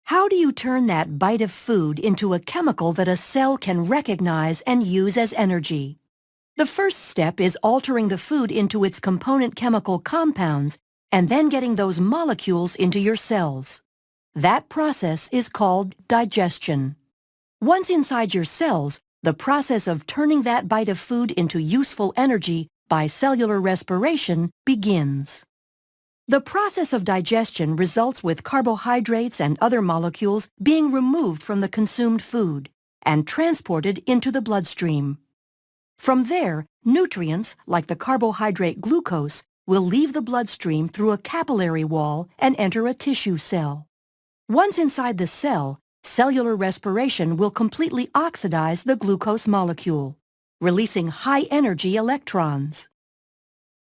How do you turn that bite of food into a chemical that a cell can recognize and use as energy? The first step is altering the food into its component chemical compounds and then getting those molecules into your cells. That process is called digestion. Once inside your cells, the process of turning that bite of food into useful energy by cellular respiration begins. The process of digestion results with carbohydrates and other molecules being removed from the consumed food and transported into the bloodstream. From there, nutrients, like the carbohydrate glucose, will leave the bloodstream through a capillary wall and enter a tissue cell. Once inside the cell, cellular respiration will completely oxidize the glucose molecule, releasing high-energy electrons.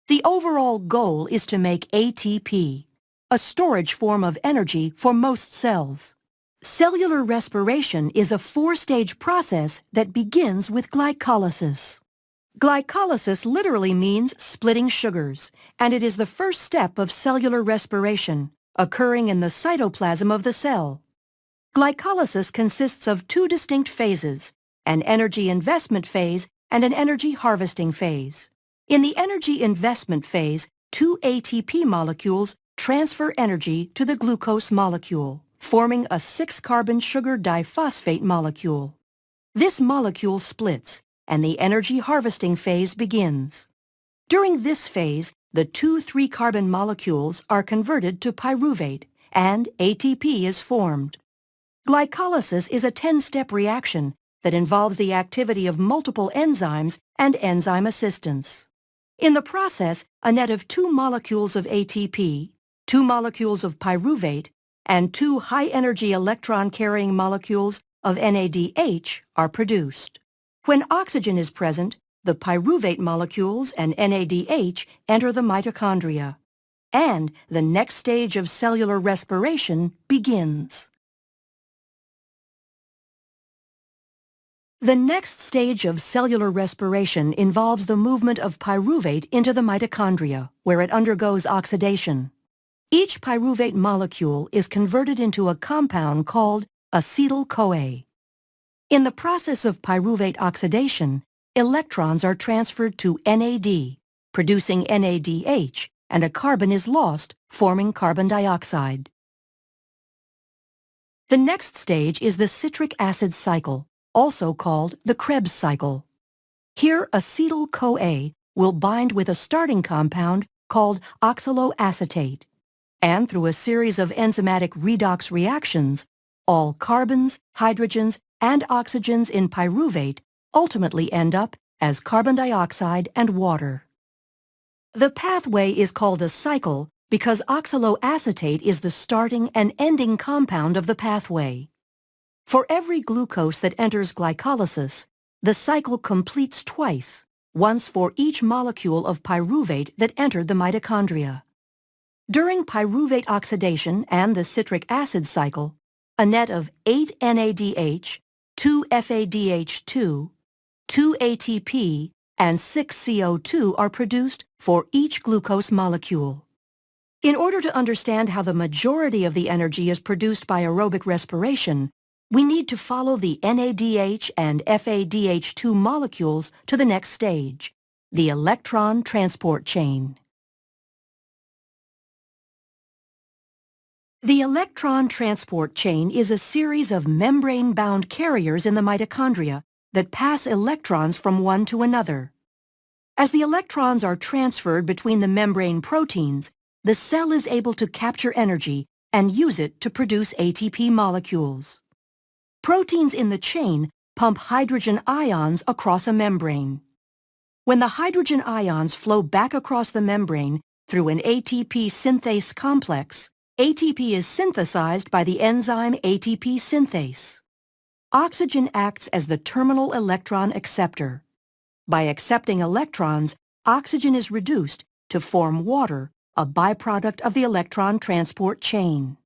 The overall goal is to make ATP, a storage form of energy for most cells. Cellular respiration is a four-stage process that begins with glycolysis. Glycolysis literally means splitting sugars, and it is the first step of cellular respiration, occurring in the cytoplasm of the cell. Glycolysis consists of two distinct phases, an energy investment phase and an energy harvesting phase. In the energy investment phase, two ATP molecules transfer energy to the glucose molecule, forming a 6-carbon sugar diphosphate molecule. This molecule splits, and the energy harvesting phase begins. During this phase, the two 3-carbon molecules are converted to pyruvate, and ATP is formed. Glycolysis is a 10-step reaction that involves the activity of multiple enzymes and enzyme assistance. In the process, a net of 2 molecules of ATP, 2 molecules of pyruvate, and 2 high-energy electron-carrying molecules of NADH are produced. When oxygen is present, the pyruvate molecules and NADH enter the mitochondria, and the next stage of cellular respiration begins. The next stage of cellular respiration involves the movement of pyruvate into the mitochondria, where it undergoes oxidation. Each pyruvate molecule is converted into a compound called acetyl-CoA. In the process of pyruvate oxidation, electrons are transferred to NAD, producing NADH, and a carbon is lost, forming carbon dioxide. The next stage is the citric acid cycle, also called the Krebs cycle. Here, acetyl-CoA will bind with a starting compound called oxaloacetate, and through a series of enzymatic redox reactions, all carbons, hydrogens, and oxygens in pyruvate ultimately end up as carbon dioxide and water. The pathway is called a cycle because oxaloacetate is the starting and ending compound of the pathway. For every glucose that enters glycolysis, the cycle completes twice, once for each molecule of pyruvate that entered the mitochondria. During pyruvate oxidation and the citric acid cycle, a net of 8 NADH, 2 FADH2, 2 ATP, and 6 CO2 are produced for each glucose molecule. In order to understand how the majority of the energy is produced by aerobic respiration, we need to follow the NADH and FADH2 molecules to the next stage, the electron transport chain. The electron transport chain is a series of membrane-bound carriers in the mitochondria that pass electrons from one to another. As the electrons are transferred between the membrane proteins, the cell is able to capture energy and use it to produce ATP molecules. Proteins in the chain pump hydrogen ions across a membrane. When the hydrogen ions flow back across the membrane through an ATP synthase complex, ATP is synthesized by the enzyme ATP synthase. Oxygen acts as the terminal electron acceptor. By accepting electrons, oxygen is reduced to form water, a byproduct of the electron transport chain.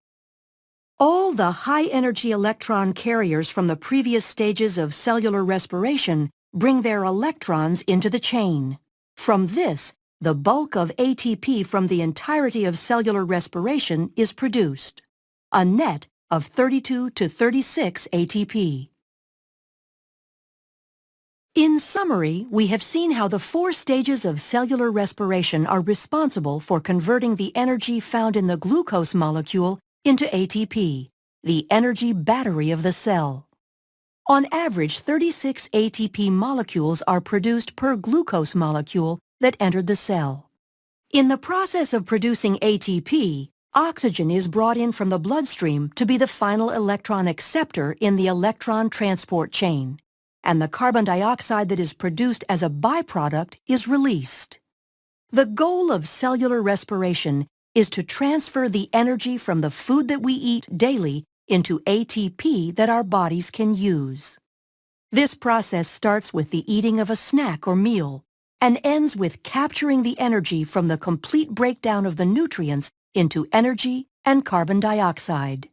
All the high-energy electron carriers from the previous stages of cellular respiration bring their electrons into the chain. From this, the bulk of ATP from the entirety of cellular respiration is produced. A net of 32 to 36 ATP. In summary, we have seen how the 4 stages of cellular respiration are responsible for converting the energy found in the glucose molecule into ATP, the energy battery of the cell. On average, 36 ATP molecules are produced per glucose molecule that entered the cell. In the process of producing ATP, oxygen is brought in from the bloodstream to be the final electron acceptor in the electron transport chain, and the carbon dioxide that is produced as a byproduct is released. The goal of cellular respiration is to transfer the energy from the food that we eat daily into ATP that our bodies can use. This process starts with the eating of a snack or meal and ends with capturing the energy from the complete breakdown of the nutrients into energy and carbon dioxide.